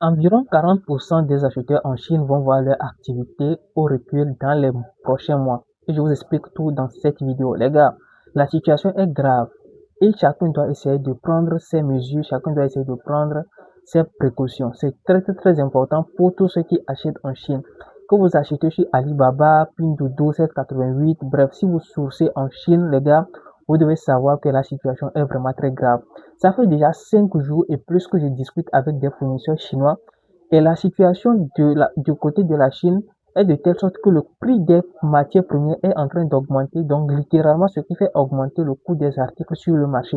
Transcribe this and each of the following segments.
Environ 40% des acheteurs en Chine vont voir leur activité au recul dans les prochains mois. Et je vous explique tout dans cette vidéo. Les gars, la situation est grave et chacun doit essayer de prendre ses mesures, chacun doit essayer de prendre ses précautions. C'est très important pour tous ceux qui achètent en Chine. Que vous achetez chez Alibaba, Pinduoduo, 788, bref, si vous sourcez en Chine, les gars, vous devez savoir que la situation est vraiment très grave. Ça fait déjà 5 jours et plus que je discute avec des fournisseurs chinois et la situation du côté de la Chine est de telle sorte que le prix des matières premières est en train d'augmenter, donc littéralement ce qui fait augmenter le coût des articles sur le marché.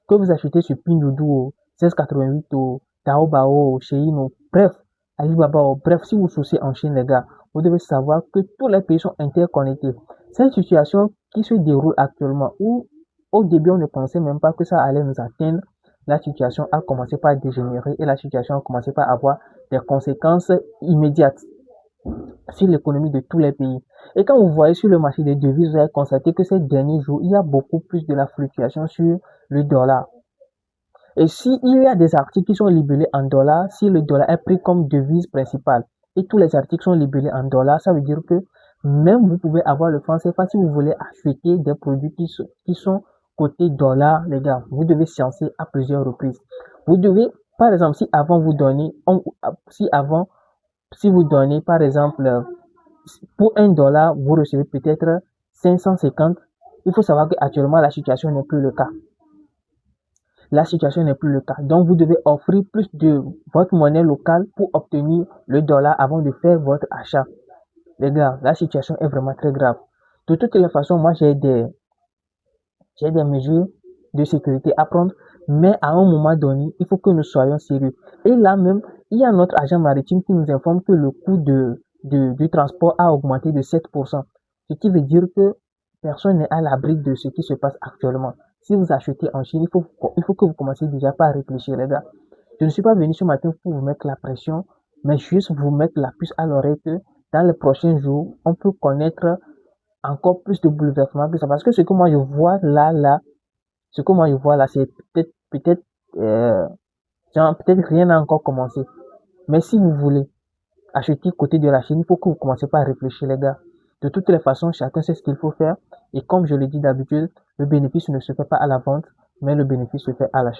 Que vous achetez sur Pinduoduo, 1688 ou Taobao, Shein, bref, Alibaba, bref, si vous souciez en Chine les gars, vous devez savoir que tous les pays sont interconnectés. C'est une situation qui se déroule actuellement où au début on ne pensait même pas que ça allait nous atteindre. La situation a commencé par dégénérer et la situation a commencé par avoir des conséquences immédiates sur l'économie de tous les pays. Et quand vous voyez sur le marché des devises, vous allez constater que ces derniers jours, il y a beaucoup plus de la fluctuation sur le dollar. Et s'il y a des articles qui sont libellés en dollars, si le dollar est pris comme devise principale et tous les articles sont libellés en dollars, ça veut dire que même vous pouvez avoir le franc CFA si vous voulez acheter des produits qui sont côté dollar, les gars. Vous devez sciencer à plusieurs reprises. Vous devez, par exemple, si vous donnez, par exemple, pour $1, vous recevez peut-être 550. Il faut savoir qu'actuellement, la situation n'est plus le cas. La situation n'est plus le cas. Donc, vous devez offrir plus de votre monnaie locale pour obtenir le dollar avant de faire votre achat. Les gars, la situation est vraiment très grave. De toutes les façons, moi, j'ai des mesures de sécurité à prendre, mais à un moment donné, il faut que nous soyons sérieux. Et là même, il y a notre agent maritime qui nous informe que le coût du transport a augmenté de 7%. Ce qui veut dire que personne n'est à l'abri de ce qui se passe actuellement. Si vous achetez en Chine, il faut que vous commenciez déjà par réfléchir, les gars. Je ne suis pas venu ce matin pour vous mettre la pression, mais juste vous mettre la puce à l'oreille que dans les prochains jours, on peut connaître encore plus de bouleversements que ça. Parce que ce que moi je vois ce que moi je vois là, c'est euh, peut-être rien n'a encore commencé. Mais si vous voulez acheter côté de la Chine, il faut que vous commencez par réfléchir, les gars. De toutes les façons, chacun sait ce qu'il faut faire. Et comme je le dis d'habitude, le bénéfice ne se fait pas à la vente, mais le bénéfice se fait à l'achat.